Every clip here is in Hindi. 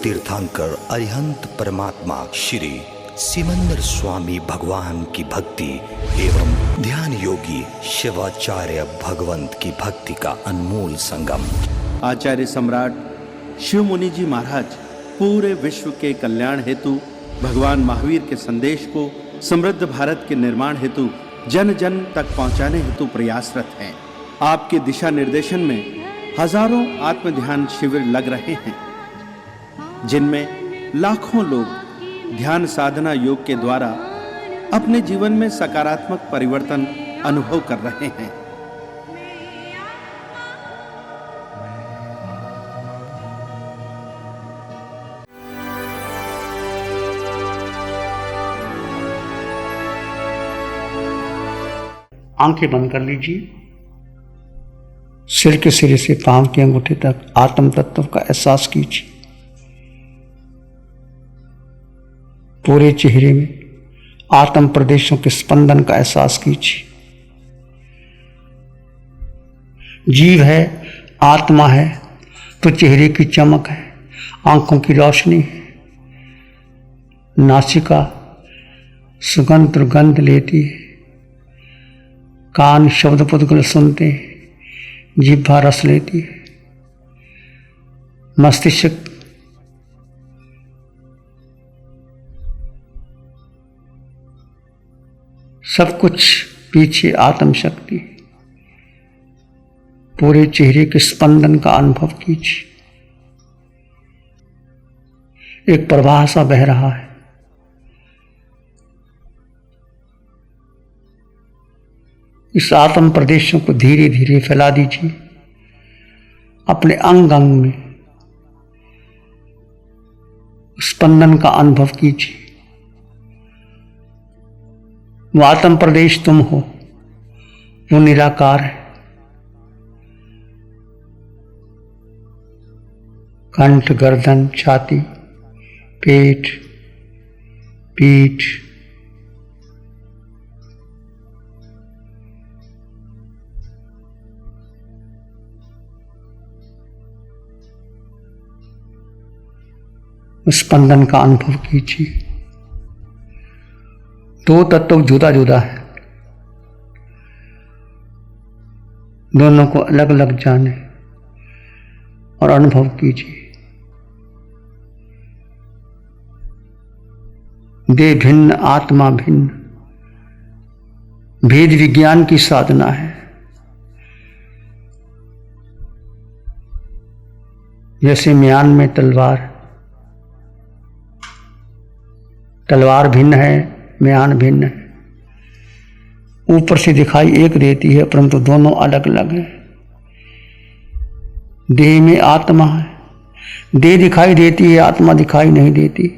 तीर्थंकर अरिहंत परमात्मा श्री सिमंदर स्वामी भगवान की भक्ति एवं ध्यान योगी शिवाचार्य भगवंत की भक्ति का अनमोल संगम। आचार्य सम्राट शिव मुनि जी महाराज पूरे विश्व के कल्याण हेतु भगवान महावीर के संदेश को समृद्ध भारत के निर्माण हेतु जन जन तक पहुंचाने हेतु प्रयासरत हैं। आपके दिशा निर्देशन में हजारों आत्म ध्यान शिविर लग रहे हैं, जिनमें लाखों लोग ध्यान साधना योग के द्वारा अपने जीवन में सकारात्मक परिवर्तन अनुभव कर रहे हैं। आंखें बंद कर लीजिए। सिर के सिरे से पांव की अंगूठे तक आत्म तत्व का एहसास कीजिए। पूरे चेहरे में आत्म प्रदेशों के स्पंदन का एहसास कीजिए। जीव है, आत्मा है तो चेहरे की चमक है, आंखों की रोशनी है, नासिका सुगंध दुर्गंध लेती है, कान शब्द पुद्गल सुनते हैं, जिह्वा रस लेती है, मस्तिष्क सब कुछ पीछे आत्म शक्ति। पूरे चेहरे के स्पंदन का अनुभव कीजिए। एक प्रवाह सा बह रहा है। इस आत्म प्रदेशों को धीरे धीरे फैला दीजिए। अपने अंग अंग में स्पंदन का अनुभव कीजिए। वो आत्म प्रदेश तुम हो, वो निराकार है। कंठ, गर्दन, छाती, पेट, पीठ, स्पंदन का अनुभव कीजिए। दो तत्व जुदा जुदा है, दोनों को अलग अलग जाने और अनुभव कीजिए। देह भिन्न, आत्मा भिन्न, भेद विज्ञान की साधना है। जैसे म्यान में तलवार भिन्न है, म्यान भिन्न है। ऊपर से दिखाई एक देती है परंतु दोनों अलग अलग हैं। देह में आत्मा है, देह दिखाई देती है, आत्मा दिखाई नहीं देती।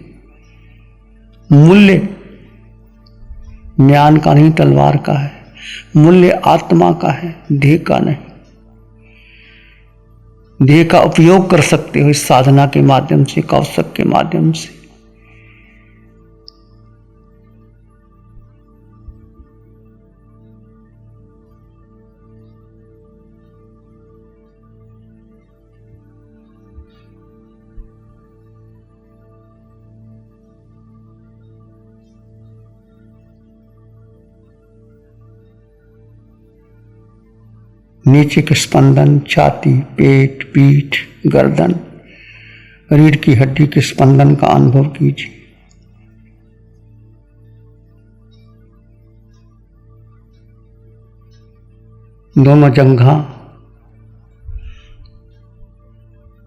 मूल्य म्यान का नहीं, तलवार का है। मूल्य आत्मा का है, देह का नहीं। देह का उपयोग कर सकते हो इस साधना के माध्यम से, कौशल के माध्यम से। नीचे के स्पंदन, छाती, पेट, पीठ, गर्दन, रीढ़ की हड्डी के स्पंदन का अनुभव कीजिए। दोनों जंघा,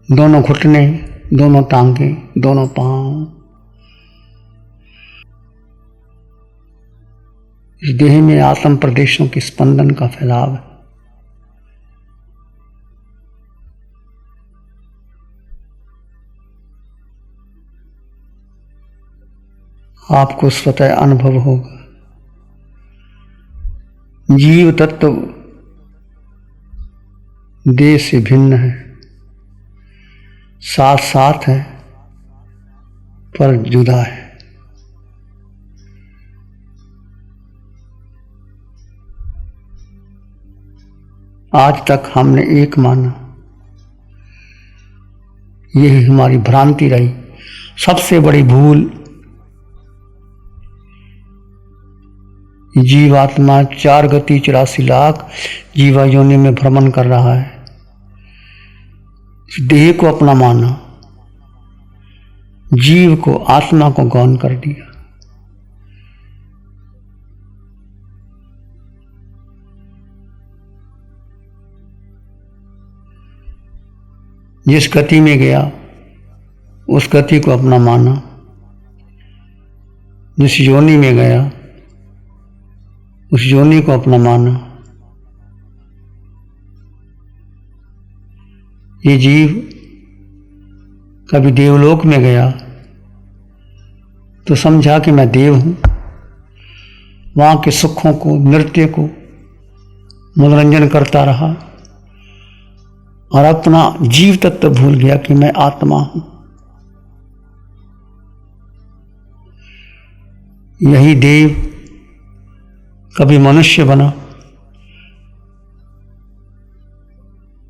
दोनों घुटने, दोनों टांगे, दोनों पांव। इस देह में आत्म प्रदेशों के स्पंदन का फैलाव है। आपको स्वतः अनुभव होगा। जीव तत्व देह से भिन्न है, साथ साथ है पर जुदा है। आज तक हमने एक माना, यही हमारी भ्रांति रही। सबसे बड़ी भूल जीवात्मा 4 गति 84 लाख जीवा योनि में भ्रमण कर रहा है। देह को अपना माना, जीव को, आत्मा को गौण कर दिया। जिस गति में गया उस गति को अपना माना, जिस योनि में गया उस योनि को अपना माना। ये जीव कभी देवलोक में गया तो समझा कि मैं देव हूं, वहां के सुखों को, नृत्य को मनोरंजन करता रहा और अपना जीव तत्व भूल गया कि मैं आत्मा हूं। यही देव कभी मनुष्य बना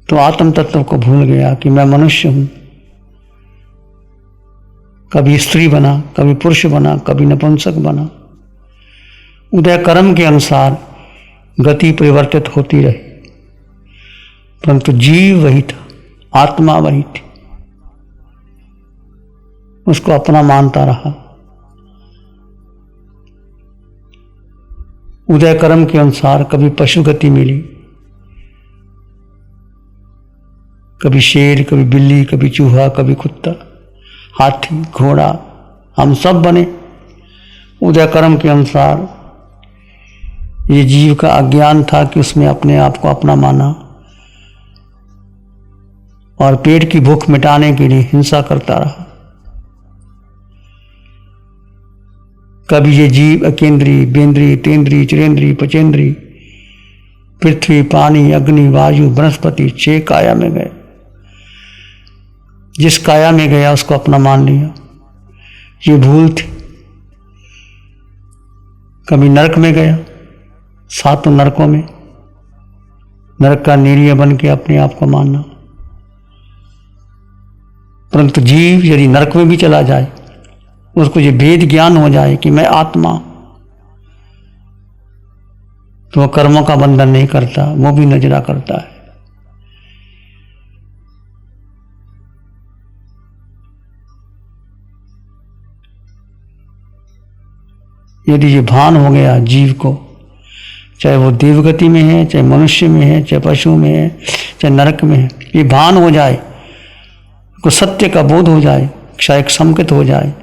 तो आत्म तत्व को भूल गया कि मैं मनुष्य हूं। कभी स्त्री बना, कभी पुरुष बना, कभी नपुंसक बना। उदय कर्म के अनुसार गति परिवर्तित होती रही, परंतु जीव वही था, आत्मा वही थी। उसको अपना मानता रहा। उदय कर्म के अनुसार कभी पशु गति मिली, कभी शेर, कभी बिल्ली, कभी चूहा, कभी कुत्ता, हाथी, घोड़ा, हम सब बने। उदय कर्म के अनुसार ये जीव का अज्ञान था कि उसने अपने आप को अपना माना और पेट की भूख मिटाने के लिए हिंसा करता रहा। कभी ये जीव अकेंद्री, बेंद्री, तेंद्री, चिरेंद्री, पचेंद्री, पृथ्वी, पानी, अग्नि, वायु, वनस्पति 6 काया में गए। जिस काया में गया उसको अपना मान लिया। ये भूल थी। कभी नरक में गया, 7 नरकों में, नरक का निरीय बन के अपने आप को मानना। परंतु जीव यदि नरक में भी चला जाए, उसको ये भेद ज्ञान हो जाए कि मैं आत्मा, तो वह कर्मों का बंधन नहीं करता, वो भी नजरा करता है। यदि ये भान हो गया जीव को, चाहे वो देवगति में है, चाहे मनुष्य में है, चाहे पशु में है, चाहे नरक में है, ये भान हो जाए, को सत्य का बोध हो जाए, क्षय संकित हो जाए,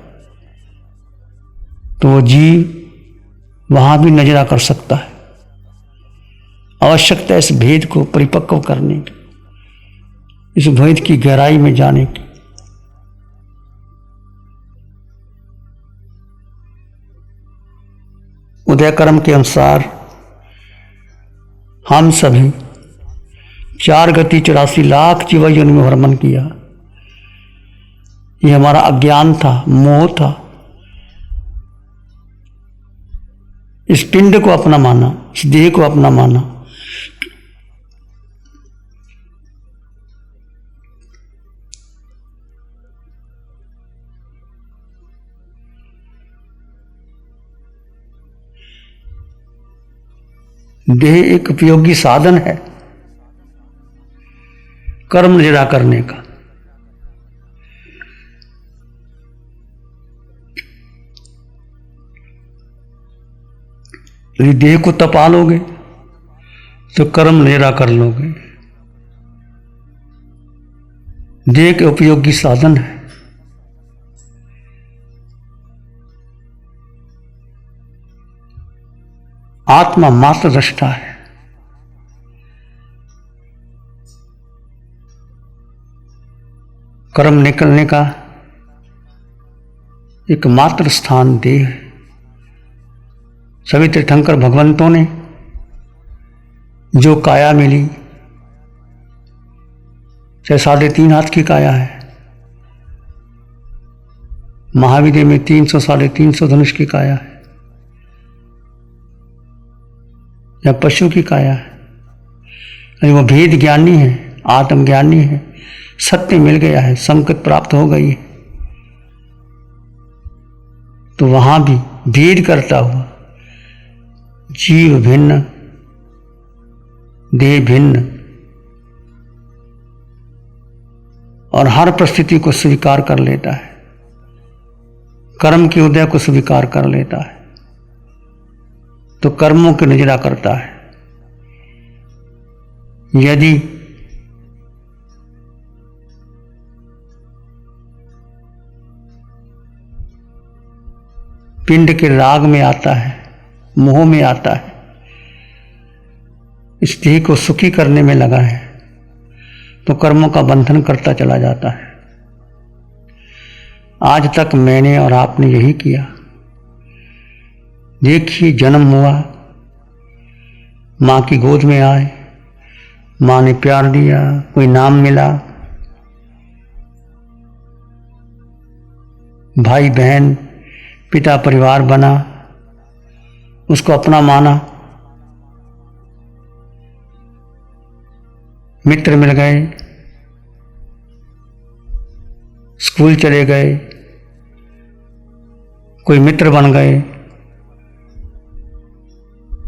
तो वो जीव वहां भी नजरा कर सकता है। आवश्यकता इस भेद को परिपक्व करने की, इस भेद की गहराई में जाने की। उदय कर्म के अनुसार हम सभी 4 गति 84 लाख जीव योनि में भ्रमण किया। ये हमारा अज्ञान था, मोह था। इस पिंड को अपना माना, इस देह को अपना माना। देह एक उपयोगी साधन है कर्म निरा करने का। यदि देह को तपा लोगे तो कर्म निरा कर लोगे। देह के उपयोगी साधन है। आत्मा मात्र दृष्टा है। कर्म निकलने का एक मात्र स्थान देह है। सभी तीर्थंकर भगवंतों ने जो काया मिली, चाहे 3.5 हाथ की काया है, महावीर में 300 350 धनुष की काया है, या पशु की काया है, यानी वो भेद ज्ञानी है, आत्मज्ञानी है, सत्य मिल गया है, संकेत प्राप्त हो गई है, तो वहां भी भेद करता हुआ जीव भिन्न, देह भिन्न, और हर परिस्थिति को स्वीकार कर लेता है, कर्म के उदय को स्वीकार कर लेता है, तो कर्मों की निजरा करता है। यदि पिंड के राग में आता है, मोह में आता है, इस देह को सुखी करने में लगा है, तो कर्मों का बंधन करता चला जाता है। आज तक मैंने और आपने यही किया। देखिए, जन्म हुआ, माँ की गोद में आए, माँ ने प्यार दिया, कोई नाम मिला, भाई बहन पिता परिवार बना, उसको अपना माना, मित्र मिल गए, स्कूल चले गए, कोई मित्र बन गए,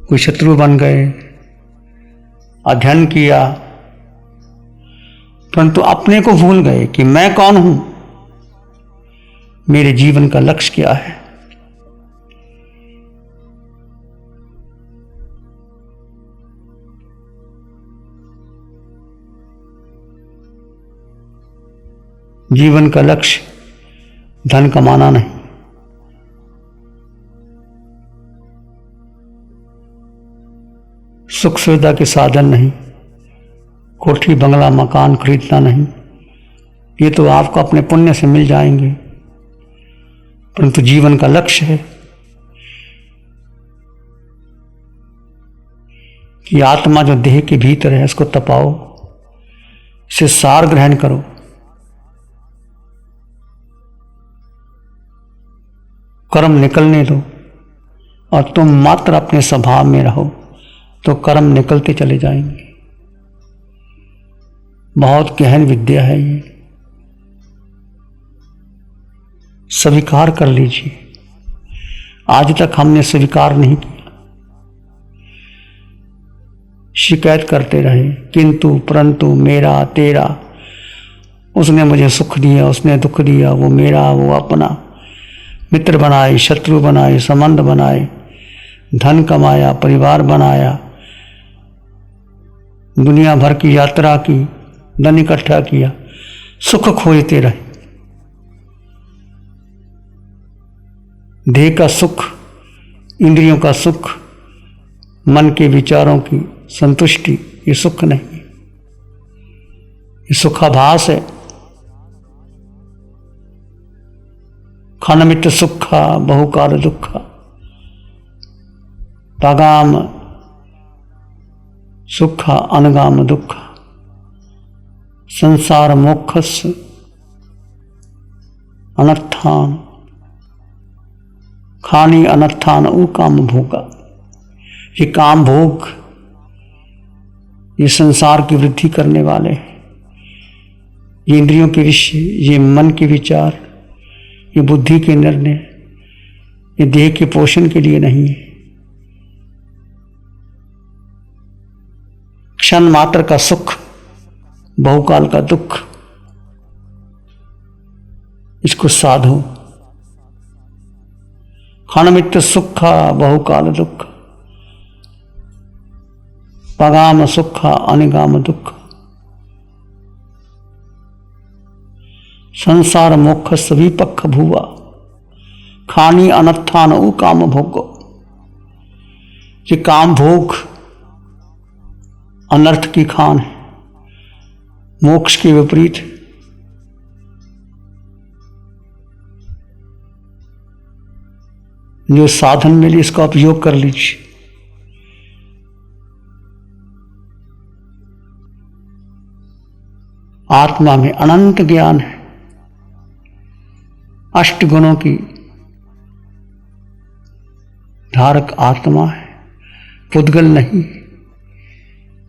कोई शत्रु बन गए, अध्ययन किया, परंतु अपने को भूल गए कि मैं कौन हूं, मेरे जीवन का लक्ष्य क्या है। जीवन का लक्ष्य धन कमाना नहीं, सुख सुविधा के साधन नहीं, कोठी बंगला मकान खरीदना नहीं, ये तो आपको अपने पुण्य से मिल जाएंगे, परंतु जीवन का लक्ष्य है कि आत्मा जो देह के भीतर है इसको तपाओ, इसे सार ग्रहण करो, कर्म निकलने दो, और तुम मात्र अपने स्वभाव में रहो तो कर्म निकलते चले जाएंगे। बहुत गहन विद्या है ये, स्वीकार कर लीजिए। आज तक हमने स्वीकार नहीं किया, शिकायत करते रहे, किंतु परंतु मेरा तेरा, उसने मुझे सुख दिया, उसने दुख दिया, वो मेरा वो अपना, मित्र बनाए, शत्रु बनाए, संबंध बनाए, धन कमाया, परिवार बनाया, दुनिया भर की यात्रा की, धन इकट्ठा किया, सुख खोजते रहे। देह का सुख, इंद्रियों का सुख, मन के विचारों की संतुष्टि, ये सुख नहीं, ये सुखाभास है। खनमित सुखा बहुकाल दुखा, तागाम सुखा अनगाम दुखा, संसार मोक्षस अनर्थान, खानी अनर्थान उ काम भोगा। ये काम भोग, ये संसार की वृद्धि करने वाले हैं, ये इंद्रियों के विषय, ये मन के विचार, ये बुद्धि के निर्णय, ये देह के पोषण के लिए नहीं है। क्षण मात्र का सुख, बहुकाल का दुख, इसको साधो। क्षणमित सुखा बहुकाल दुख, पगाम सुखा अनिगाम दुख, संसार मोक्ष सभी पक्ष भुआ, खानी अनत्थान उ काम भोगो। ये काम भोग अनर्थ की खान है, मोक्ष के विपरीत है। जो साधन मिले इसका उपयोग कर लीजिए। आत्मा में अनंत ज्ञान है, अष्ट गुणों की धारक आत्मा है, पुद्गल नहीं,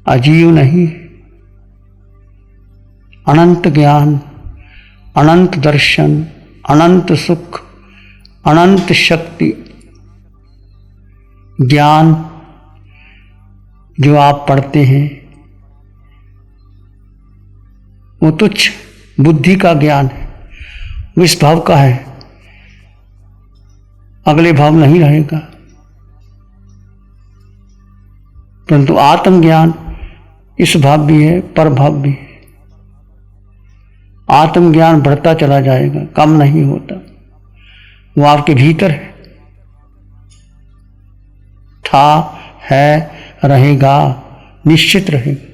अजीव नहीं। अनंत ज्ञान, अनंत दर्शन, अनंत सुख, अनंत शक्ति ज्ञान जो आप पढ़ते हैं वो तुच्छ बुद्धि का ज्ञान है, वो इस भाव का है, अगले भाव नहीं रहेगा। परंतु आत्मज्ञान इस भाव भी है, पर भाव भी है। आत्मज्ञान बढ़ता चला जाएगा, कम नहीं होता, वो आपके भीतर है, था, है, रहेगा, निश्चित रहेगा।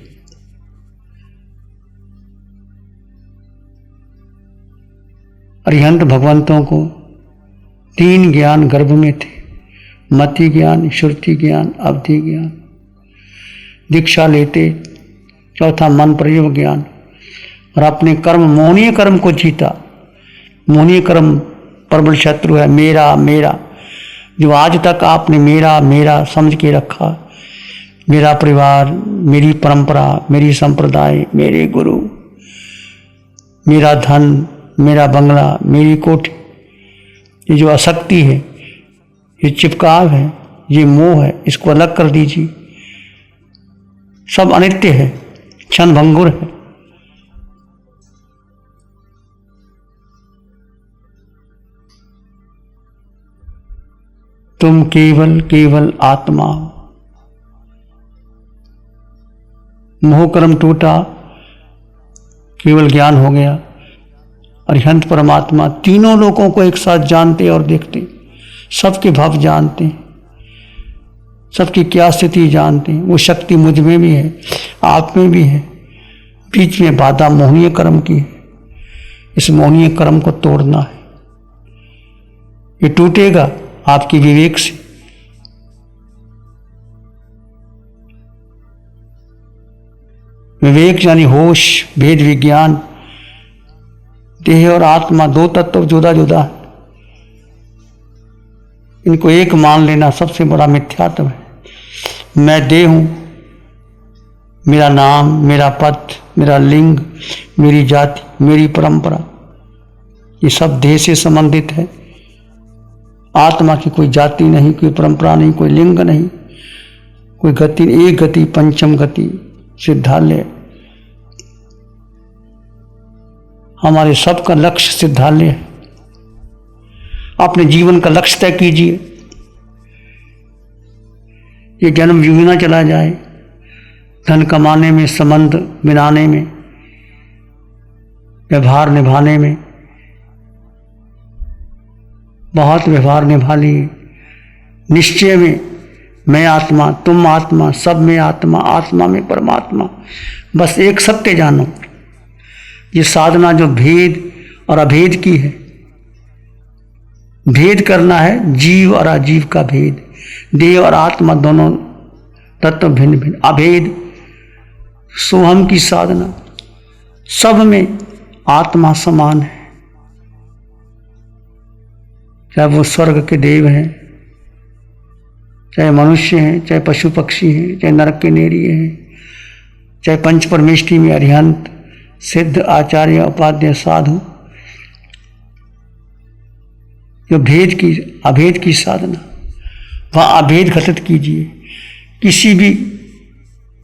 अरिहंत भगवंतों को 3 ज्ञान गर्भ में थे, मति ज्ञान, श्रुति ज्ञान, अवधि ज्ञान। दीक्षा लेते चौथा मन प्रयोग ज्ञान, और अपने कर्म मोहनीय कर्म को जीता। मोहनीय कर्म प्रबल शत्रु है, मेरा मेरा, जो आज तक आपने मेरा मेरा समझ के रखा, मेरा परिवार, मेरी परंपरा, मेरी संप्रदाय, मेरे गुरु, मेरा धन, मेरा बंगला, मेरी कोठी, ये जो आसक्ति है, ये चिपकाव है, ये मोह है, इसको अलग कर दीजिए। सब अनित्य है, क्षण भंगुर है। तुम केवल केवल आत्मा हो। मोह कर्म टूटा, केवल ज्ञान हो गया। अरिहंत परमात्मा तीनों लोगों को एक साथ जानते और देखते, सबके भाव जानते, सबकी क्या स्थिति जानते। वो शक्ति मुझ में भी है, आप में भी है। बीच में बाधा मोहनीय कर्म की है, इस मोहनीय कर्म को तोड़ना है। ये टूटेगा आपकी विवेक से। विवेक यानी होश, भेद विज्ञान। देह और आत्मा 2 तत्व जुदा जुदा है, इनको एक मान लेना सबसे बड़ा मिथ्यात्व है। मैं देह हूं, मेरा नाम, मेरा पद, मेरा लिंग, मेरी जाति, मेरी परंपरा, ये सब देह से संबंधित है। आत्मा की कोई जाति नहीं, कोई परंपरा नहीं, कोई लिंग नहीं, कोई गति, एक गति, पंचम गति, सिद्धालय। हमारे सबका लक्ष्य सिद्धालय है। अपने जीवन का लक्ष्य तय कीजिए। ये जन्म यूं ही ना चला जाए, धन कमाने में, संबंध बनाने में, व्यवहार निभाने में। बहुत व्यवहार निभा लिए। निश्चय में मैं आत्मा, तुम आत्मा, सब में आत्मा, आत्मा में परमात्मा, बस एक सत्य जानो। ये साधना जो भेद और अभेद की है, भेद करना है जीव और अजीव का भेद, देह और आत्मा दोनों तत्व भिन्न भिन्न। अभेद सोहम की साधना, सब में आत्मा समान है। चाहे वो स्वर्ग के देव हैं, चाहे मनुष्य हैं, चाहे पशु पक्षी हैं, चाहे नरक के नेरिये हैं, चाहे पंच परमेष्टि में अरिहंत, सिद्ध, आचार्य, उपाध्याय, साधु। जो भेद की, अभेद की साधना, वह अभेद घटित कीजिए। किसी भी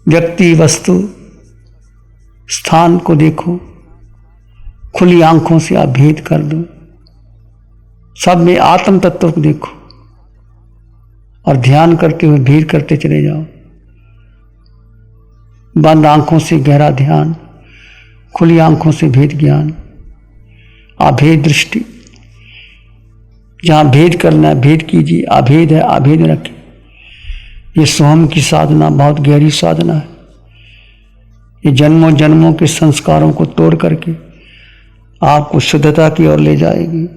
व्यक्ति, वस्तु, स्थान को देखो, खुली आंखों से अभेद कर दो। सब में आत्म तत्व को देखो और ध्यान करते हुए भेद करते चले जाओ। बंद आंखों से गहरा ध्यान, खुली आंखों से भेद ज्ञान, अभेद दृष्टि। जहां भेद करना है भेद कीजिए, अभेद है अभेद रखें। ये सोहम की साधना बहुत गहरी साधना है। ये जन्मों जन्मों के संस्कारों को तोड़ करके आपको शुद्धता की ओर ले जाएगी।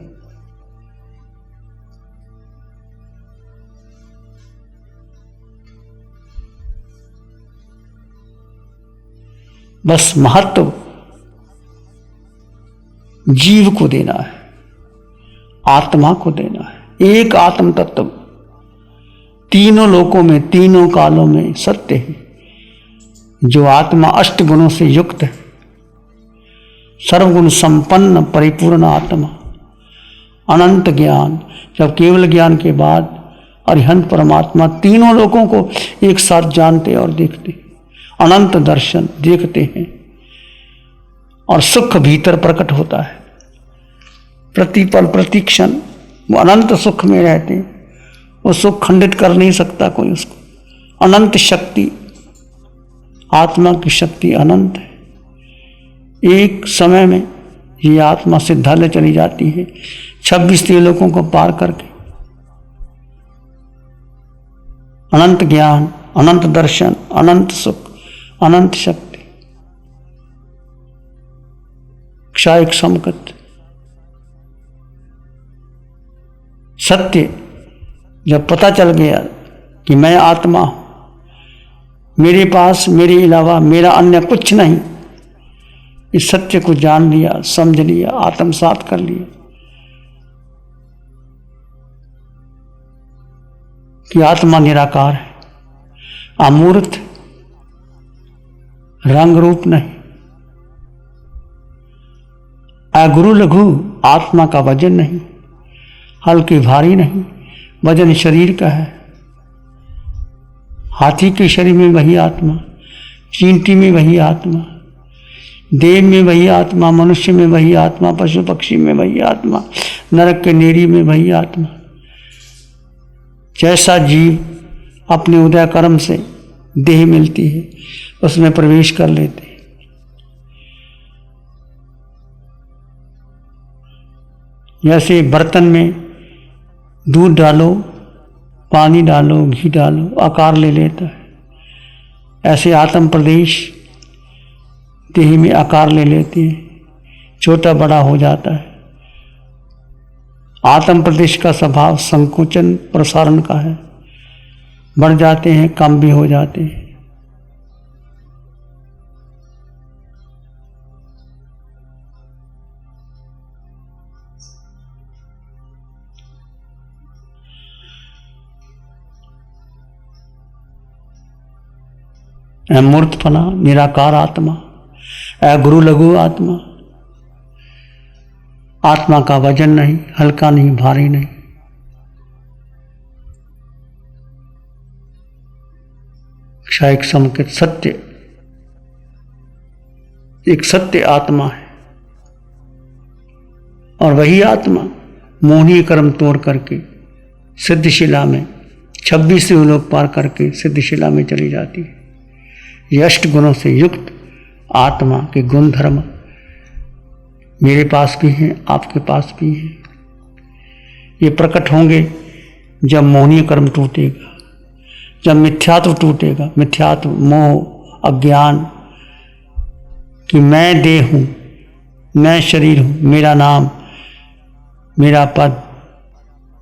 बस महत्व जीव को देना है, आत्मा को देना है। एक आत्म तत्व तीनों लोकों में, तीनों कालों में सत्य है। जो आत्मा 8 गुणों से युक्त है, सर्वगुण संपन्न परिपूर्ण आत्मा, अनंत ज्ञान, जब केवल ज्ञान के बाद अरिहंत परमात्मा तीनों लोगों को एक साथ जानते और देखते। अनंत दर्शन देखते हैं और सुख भीतर प्रकट होता है। प्रतिपल प्रतिक्षण वो अनंत सुख में रहते हैं। वो सुख खंडित कर नहीं सकता कोई उसको। अनंत शक्ति, आत्मा की शक्ति अनंत है। एक समय में ये आत्मा सिद्धालय चली जाती है 26 त्रिलोकों को पार करके। अनंत ज्ञान, अनंत दर्शन, अनंत सुख, अनंत शक्ति, क्षायक समकत। सत्य जब पता चल गया कि मैं आत्मा हूं, मेरे पास मेरे अलावा मेरा अन्य कुछ नहीं, इस सत्य को जान लिया, समझ लिया, आत्मसात कर लिया कि आत्मा निराकार है, अमूर्त, रंग रूप नहीं। अगुरु लघु, आत्मा का वजन नहीं, हल्की भारी नहीं, वजन शरीर का है। हाथी के शरीर में वही आत्मा, चींटी में वही आत्मा, देव में वही आत्मा, मनुष्य में वही आत्मा, पशु पक्षी में वही आत्मा, नरक के नेरी में वही आत्मा। जैसा जीव अपने उदय कर्म से देह मिलती है उसमें प्रवेश कर लेते हैं। जैसे बर्तन में दूध डालो, पानी डालो, घी डालो, आकार ले लेता है। ऐसे आत्म प्रदेश देह में आकार ले लेते हैं, छोटा बड़ा हो जाता है। आत्म प्रदेश का स्वभाव संकुचन प्रसारण का है, बढ़ जाते हैं, कम भी हो जाते हैं। मूर्तपना, निराकार आत्मा, गुरु लघु आत्मा, आत्मा का वजन नहीं, हल्का नहीं, भारी नहीं। क्षायक समकित सत्य, एक सत्य आत्मा है और वही आत्मा मोहनीय कर्म तोड़ करके सिद्धशिला में 26 लोक पार करके सिद्धशिला में चली जाती है। ये 8 गुणों से युक्त आत्मा के गुण धर्म मेरे पास भी हैं, आपके पास भी हैं। ये प्रकट होंगे जब मोहनीय कर्म टूटेगा, जब मिथ्यात्व टूटेगा। मिथ्यात्व, मोह, अज्ञान कि मैं देह हूं, मैं शरीर हूं, मेरा नाम, मेरा पद,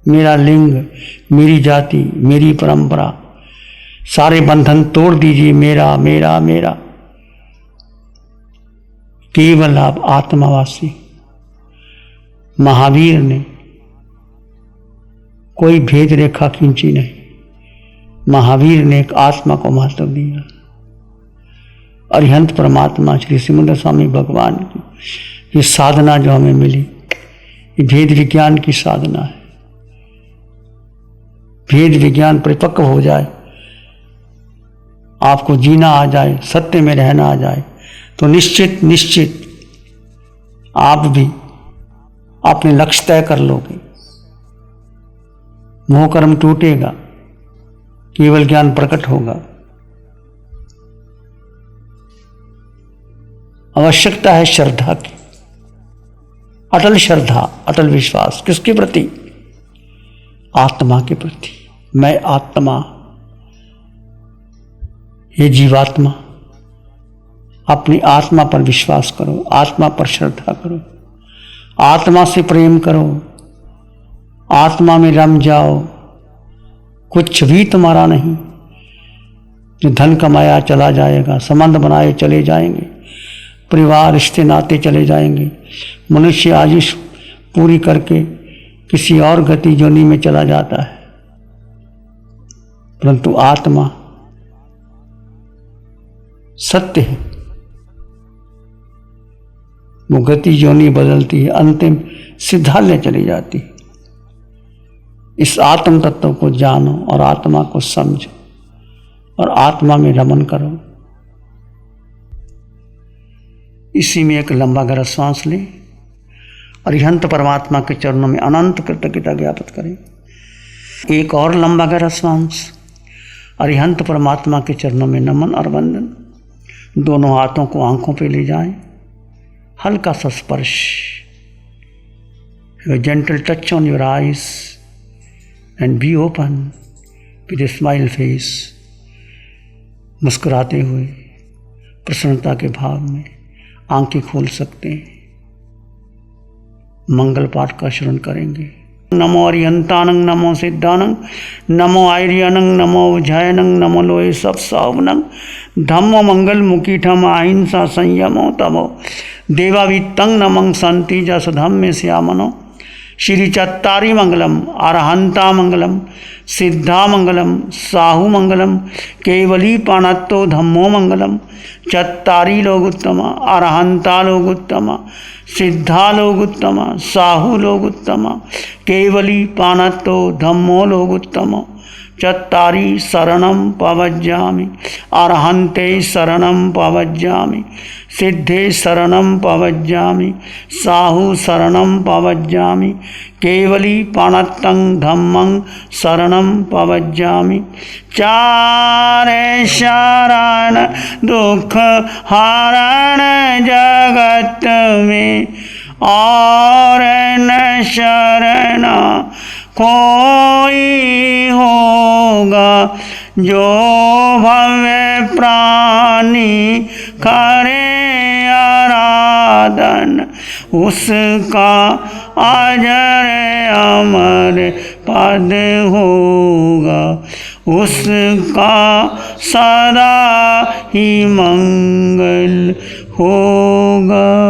मेरा लिंग, मेरी जाति, मेरी परंपरा, सारे बंधन तोड़ दीजिए। मेरा मेरा मेरा, केवल आप आत्मावासी। महावीर ने कोई भेद रेखा खींची नहीं। महावीर ने एक आत्मा को महत्व दिया। अरिहंत परमात्मा श्री सिमंदर स्वामी भगवान की ये साधना जो हमें मिली, ये भेद विज्ञान की साधना है। भेद विज्ञान परिपक्व हो जाए, आपको जीना आ जाए, सत्य में रहना आ जाए, तो निश्चित निश्चित आप भी अपने लक्ष्य तय कर लोगे। मोह कर्म टूटेगा, केवल ज्ञान प्रकट होगा। आवश्यकता है श्रद्धा की, अटल श्रद्धा, अटल विश्वास। किसके प्रति? आत्मा के प्रति। मैं आत्मा, ये जीवात्मा, अपनी आत्मा पर विश्वास करो, आत्मा पर श्रद्धा करो, आत्मा से प्रेम करो, आत्मा में रम जाओ। कुछ भी तुम्हारा नहीं। जो धन कमाया चला जाएगा, संबंध बनाए चले जाएंगे, परिवार रिश्ते नाते चले जाएंगे, मनुष्य आयुष पूरी करके किसी और गति जोनी में चला जाता है, परंतु आत्मा सत्य है। वो गति योनि बदलती है, अंतिम सिद्धालय चली जाती है। इस आत्म तत्व को जानो और आत्मा को समझो और आत्मा में रमन करो। इसी में एक लंबा गहरा श्वास लें और अरिहंत परमात्मा के चरणों में अनंत कृतज्ञता ज्ञापित करें। एक और लंबा गहरा श्वास, अरिहंत परमात्मा के चरणों में नमन और वंदन। दोनों हाथों को आंखों पे ले जाएं, हल्का सा स्पर्श, gentle touch on your eyes and be open with a smile face. मुस्कुराते हुए प्रसन्नता के भाव में आंखें खोल सकते हैं। मंगल पाठ का श्रवण करेंगे। नमो अरिहंतानंग, नमो सिद्धानंग, नमो आर्यनंग, नमो जयनंग, नमो लोए सब सावनंग, धम्मो मंगल मुखी ठम अहिंसा संयमो तमो देवावितंग नमंग शांति जस धम्मे श्यामनो। श्री चत्तारी मंगलम, अरहंता मंगलम, सिद्धा मंगलम, साहु मंगलम, केवली पाणत्तो धम्मो मंगलम। चत्तारी लोग उत्तम, अरहंता लोग उत्तम, सिद्धा लोग उत्तम, साहु लोग उत्तम, केवली पाणत्तो धम्मो लोग उत्तम। चत्तारी शरणं पवज्जामि, अरहन्ते शरणं पवज्जामि, सिद्धे शरणं पवज्जामि, साहु शरणं पवज्जामि, केवली पाणत्तं धम्मं शरणं पवज्जामि। चारे शरण दुख हरण जगत में, और न शरण कोई होगा। जो भव्य प्राणी करे आराधन, उसका अजर अमर पद होगा। उसका सदा ही मंगल होगा।